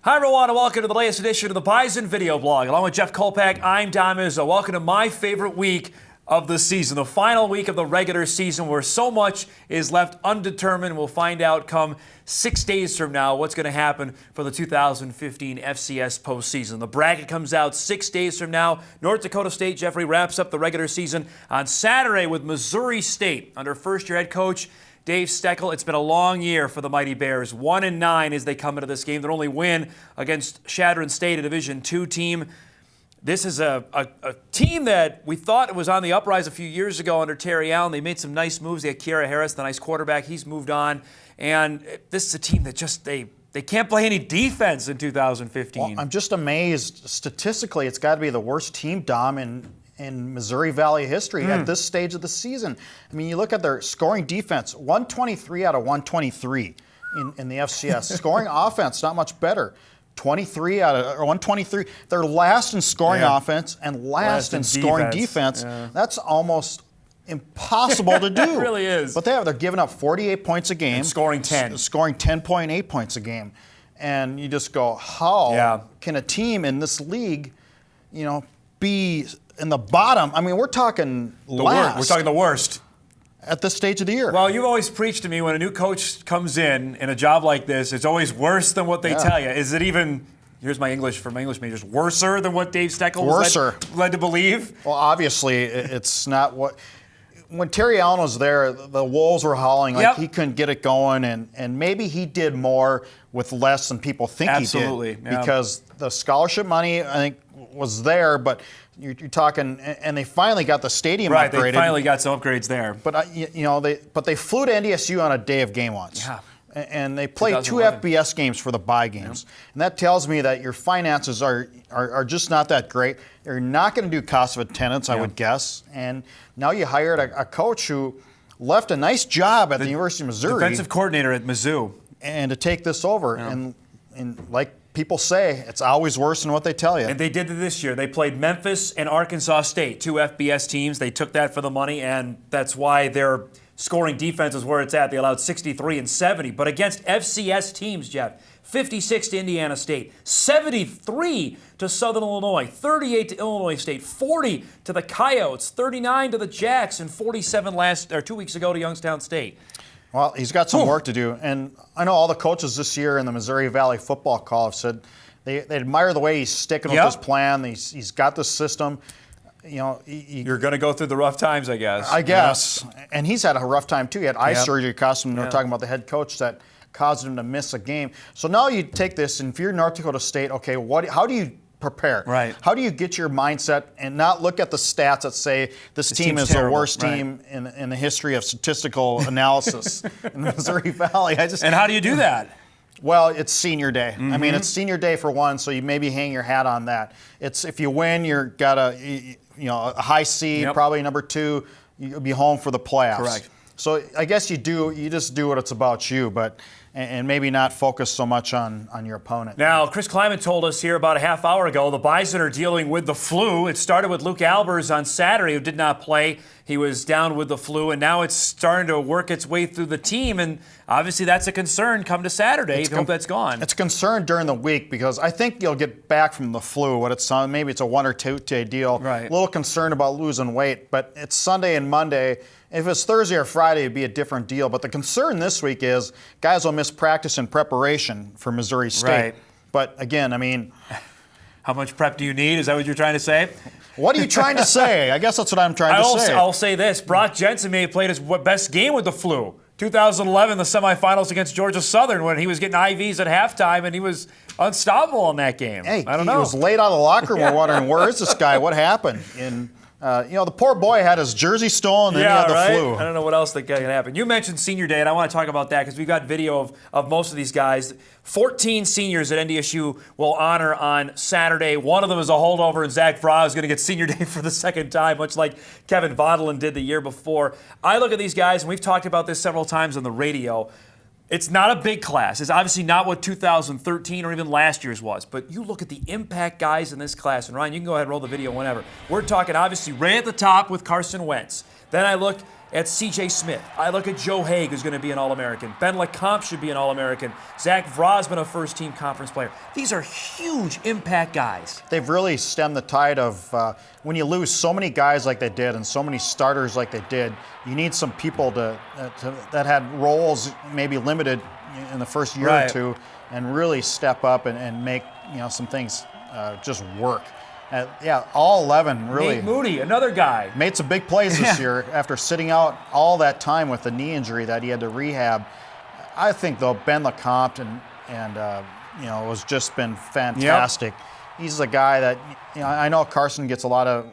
Hi everyone, and welcome to the latest edition of the Bison Video Blog. Along with Jeff Kolpack, I'm Izzo. Welcome to my favorite week of the season, the final week of the regular season where so much is left undetermined. We'll find out come 6 days from now what's going to happen for the 2015 FCS postseason. The bracket comes out 6 days from now. North Dakota State, Jeffrey, wraps up the regular season on Saturday with Missouri State under first-year head coach Dave Steckel. It's been a long year for the Mighty Bears. 1-9 as they come into this game. Their only win against Chadron State, a Division II team. This is a team that we thought was on the uprise a few years ago under Terry Allen. They made some nice moves. They had Kiara Harris, the nice quarterback. He's moved on. And this is a team that just, they can't play any defense in 2015. Well, I'm just amazed. Statistically, it's got to be the worst team, Dom, in Missouri Valley history at this stage of the season. I mean, you look at their scoring defense, 123 out of 123 in the FCS. Scoring offense, not much better. 23 out of or 123. They're last in scoring offense and last in scoring defense. That's almost impossible to do. It really is. But they're giving up 48 points a game. And scoring 10. Scoring 10.8 points a game. And you just go, how can a team in this league, be in the bottom? I mean, we're talking last. We're talking the worst. At this stage of the year. Well, you've always preached to me when a new coach comes in a job like this, it's always worse than what they tell you. Is it even, here's my English for my English majors, worser than what Dave Steckel was led to believe? Well, obviously, it's not what. When Terry Allen was there, the Wolves were hauling like he couldn't get it going, and maybe he did more with less than people think he did. Because the scholarship money, I think, was there, but you're talking, and they finally got the stadium upgraded. Right, they finally got some upgrades there. But they flew to NDSU on a day of game once. Yeah. And they played 2 FBS games for the bye games. And that tells me that your finances are just not that great. You're not going to do cost of attendance, I would guess. And now you hired a coach who left a nice job at the University of Missouri. Defensive coordinator at Mizzou. And to take this over. And like people say, it's always worse than what they tell you. And they did it this year. They played Memphis and Arkansas State, 2 FBS teams. They took that for the money, and that's why their scoring defense is where it's at. They allowed 63 and 70. But against FCS teams, Jeff, 56 to Indiana State, 73 to Southern Illinois, 38 to Illinois State, 40 to the Coyotes, 39 to the Jacks, and 47 2 weeks ago to Youngstown State. Well, he's got some work to do. And I know all the coaches this year in the Missouri Valley football call have said they admire the way he's sticking with his plan. He's got the system. You're going to go through the rough times, I guess. I guess. And he's had a rough time, too. He had eye surgery, cost him, talking about the head coach that caused him to miss a game. So now you take this, and if you're North Dakota State, okay, how do you prepare? Right. How do you get your mindset and not look at the stats that say this team is terrible. The worst team in the history of statistical analysis in the Missouri Valley? And how do you do that? Well, it's senior day. I mean, it's senior day for one, so you maybe hang your hat on that. It's if you win, you're got a high seed, probably number 2. You'll be home for the playoffs. Correct. So I guess you just do what it's about you, but and maybe not focus so much on your opponent. Now, Chris Kleiman told us here about a half hour ago the Bison are dealing with the flu. It started with Luke Albers on Saturday, who did not play. He was down with the flu, and now it's starting to work its way through the team, and obviously that's a concern come to Saturday. You hope that's gone. It's a concern during the week because I think you'll get back from the flu. Maybe it's a 1 or 2 day deal. Right. A little concerned about losing weight, but it's Sunday and Monday. If it's Thursday or Friday, it'd be a different deal. But the concern this week is guys will miss practice and preparation for Missouri State. Right. But again, I mean, how much prep do you need? Is that what you're trying to say? What are you trying to say? I guess that's what I'm trying to say. I'll say this. Brock Jensen may have played his best game with the flu. 2011, the semifinals against Georgia Southern, when he was getting IVs at halftime and he was unstoppable in that game. Hey, I don't know. He was late out of the locker room. We're wondering, where is this guy? What happened? And the poor boy had his jersey stolen and he had the flu. I don't know what else that can happen. You mentioned senior day, and I want to talk about that because we've got video of most of these guys. 14 seniors at NDSU will honor on Saturday. One of them is a holdover, and Zach Vrah is going to get senior day for the second time, much like Kevin Vondelin did the year before. I look at these guys, and we've talked about this several times on the radio. It's not a big class. It's obviously not what 2013 or even last year's was. But you look at the impact guys in this class. And Ryan, you can go ahead and roll the video whenever. We're talking obviously right at the top with Carson Wentz. Then I look at C.J. Smith. I look at Joe Haig, who's going to be an All-American. Ben LeCompte should be an All-American. Zach Vraz's been a first-team conference player. These are huge impact guys. They've really stemmed the tide of when you lose so many guys like they did and so many starters like they did, you need some people that had roles maybe limited in the first year or two and really step up and make some things just work. All 11 really. Nate Moody, another guy. Made some big plays this year after sitting out all that time with the knee injury that he had to rehab. I think, though, Ben LeCompte has just been fantastic. Yep. He's a guy that, I know Carson gets a lot of,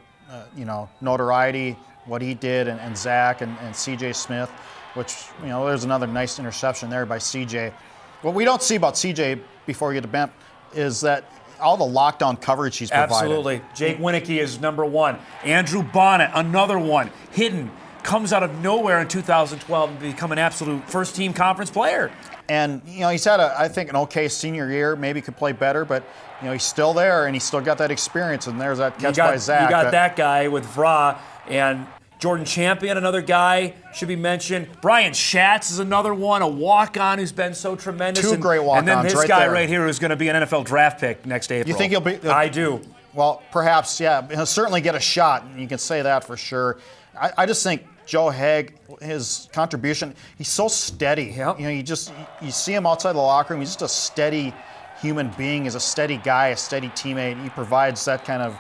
notoriety, what he did, and Zach and C.J. Smith, which, there's another nice interception there by C.J. What we don't see about C.J. before we get to Ben is that all the lockdown coverage he's provided. Absolutely. Jake Winicky is number one. Andrew Bonnet, another one. Hidden, comes out of nowhere in 2012 and become an absolute first-team conference player. And, he's had, I think, an okay senior year. Maybe could play better, but, he's still there, and he's still got that experience. And there's that catch by Zach. You got that guy with Vra, and Jordan Champion, another guy, should be mentioned. Brian Schatz is another one, a walk-on who's been so tremendous. Two great walk-ons. And then this right guy there. Right here who's going to be an NFL draft pick next April. You think he'll be? I do. Well, perhaps, yeah. He'll certainly get a shot. You can say that for sure. I just think Joe Haig, his contribution, he's so steady. Yep. You see him outside the locker room. He's just a steady human being. He's a steady guy, a steady teammate. He provides that kind of,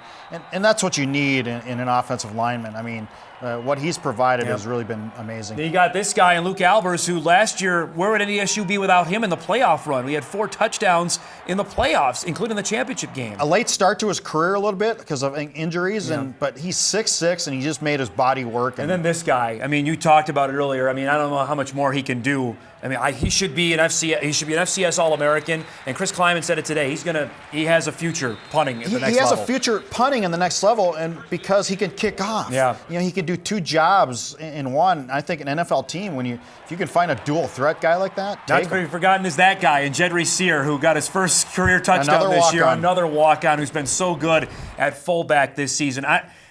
and that's what you need in an offensive lineman. I mean, what he's provided has really been amazing. Then you got this guy in Luke Albers, who last year, where would NESU be without him in the playoff run? We had 4 touchdowns in the playoffs, including the championship game. A late start to his career a little bit because of injuries, but he's 6'6", and he just made his body work. And then this guy, I mean, you talked about it earlier. I mean, I don't know how much more he can do. I mean, he should be an FCS All-American, and Chris Kleiman said it today. He has a future punting at the next level. He has a future punting in the next level, and because he can kick off. Yeah. He can do 2 jobs in one. I think an NFL team, if you can find a dual threat guy like that, not to be forgotten is that guy, and Jedry Sear, who got his first career touchdown this year. Another walk-on who's been so good at fullback this season.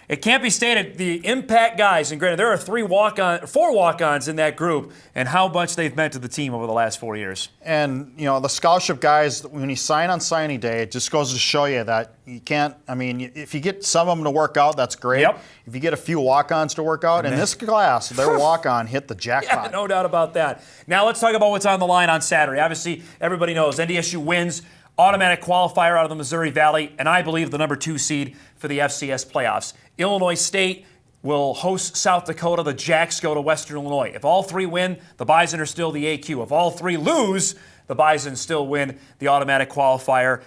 It can't be stated, the impact guys, and granted, there are 4 walk-ons in that group, and how much they've meant to the team over the last 4 years. And, the scholarship guys, when you sign on signing day, it just goes to show you that you can't, if you get some of them to work out, that's great. Yep. If you get a few walk-ons to work out, in this class, their walk-on hit the jackpot. Yeah, no doubt about that. Now let's talk about what's on the line on Saturday. Obviously, everybody knows NDSU wins, automatic qualifier out of the Missouri Valley, and I believe the number 2 seed for the FCS playoffs. Illinois State will host South Dakota. The Jacks go to Western Illinois. If all 3 win, the Bison are still the AQ. If all 3 lose, the Bison still win the automatic qualifier.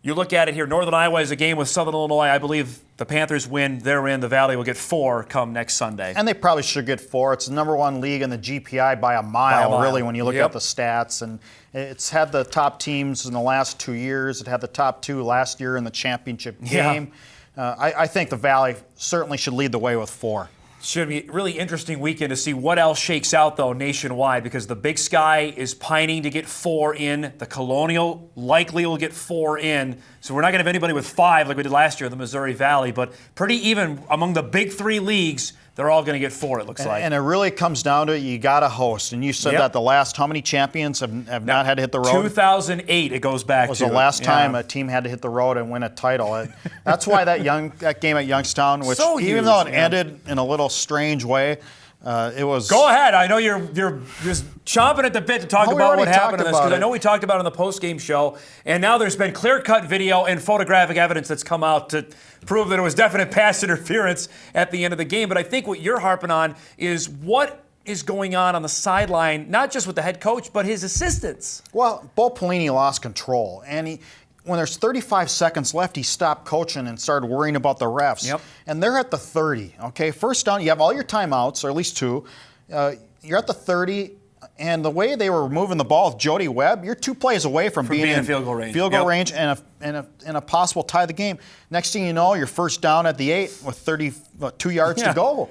You look at it here, Northern Iowa is a game with Southern Illinois. I believe the Panthers win, they're in. The Valley will get 4 come next Sunday. And they probably should get 4. It's the number 1 league in the GPI by a mile, really, when you look at the stats. And it's had the top teams in the last 2 years. It had the top 2 last year in the championship game. I think the Valley certainly should lead the way with 4. Should be a really interesting weekend to see what else shakes out, though, nationwide, because the Big Sky is pining to get 4 in. The Colonial likely will get 4 in. So we're not going to have anybody with 5 like we did last year in the Missouri Valley, but pretty even among the big 3 leagues. They're all going to get 4, it looks like. And it really comes down to it, you got to host. And you said that the last, how many champions have not had to hit the road? 2008 it goes back to. Was the last time a team had to hit the road and win a title. That's why that game at Youngstown, which so even though it ended in a little strange way, it was. Go ahead. I know you're just chomping at the bit to talk about what happened in this, because I know we talked about it on the post-game show, and now there's been clear-cut video and photographic evidence that's come out to prove that it was definite pass interference at the end of the game. But I think what you're harping on is what is going on the sideline, not just with the head coach, but his assistants. Well, Bo Pelini lost control, and when there's 35 seconds left, he stopped coaching and started worrying about the refs. Yep. And they're at the 30, okay? First down, you have all your timeouts, or at least 2. You're at the 30, and the way they were moving the ball with Jody Webb, you're 2 plays away from being in field goal range. Field goal range and a possible tie of the game. Next thing you know, you're first down at the 8 with 32 yards to go.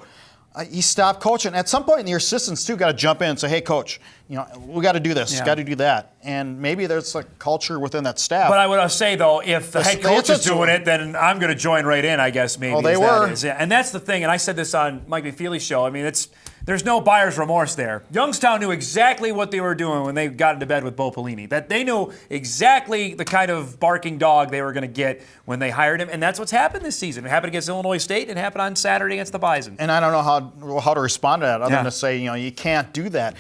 He stopped coaching. At some point, your assistants, too, got to jump in and say, hey, coach, we got to do this, got to do that. And maybe there's a culture within that staff. But I would say, though, if the head coach is doing it, then I'm going to join right in, I guess, maybe. Well, they were. And that's the thing, and I said this on Mike McFeely's show. I mean, it's there's no buyer's remorse there. Youngstown knew exactly what they were doing when they got into bed with Bo Pelini. That they knew exactly the kind of barking dog they were going to get when they hired him, and that's what's happened this season. It happened against Illinois State, and it happened on Saturday against the Bison. And I don't know how to respond to that other than to say, you can't do that.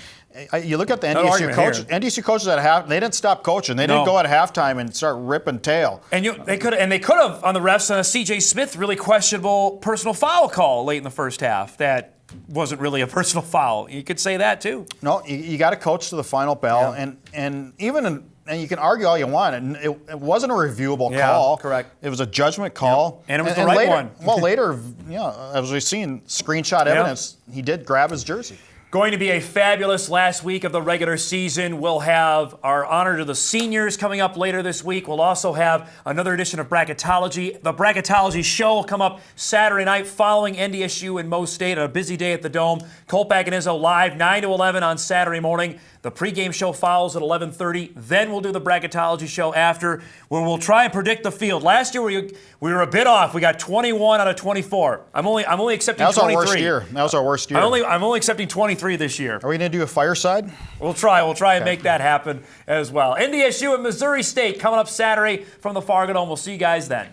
You look at the NDSU coaches at half. They didn't stop coaching. They didn't go at halftime and start ripping tail. And they could have on the refs on a C.J. Smith really questionable personal foul call late in the first half. That wasn't really a personal foul. You could say that too. No, you got to coach to the final bell, and even and you can argue all you want. And it wasn't a reviewable call. Correct. It was a judgment call, and it was the right later, one. Well, later, as we've seen, screenshot evidence, he did grab his jersey. Going to be a fabulous last week of the regular season. We'll have our honor to the seniors coming up later this week. We'll also have another edition of Bracketology. The Bracketology show will come up Saturday night following NDSU and Mo State on a busy day at the Dome. Kolpack and Izzo live 9 to 11 on Saturday morning. The pregame show follows at 11:30. Then we'll do the Bracketology show after, where we'll try and predict the field. Last year we were a bit off. We got 21 out of 24. I'm only accepting 23. That was our worst year. That was our worst year. I'm only accepting 23 this year. Are we going to do a fireside? We'll try and make that happen as well. NDSU and Missouri State coming up Saturday from the Fargo Dome. We'll see you guys then.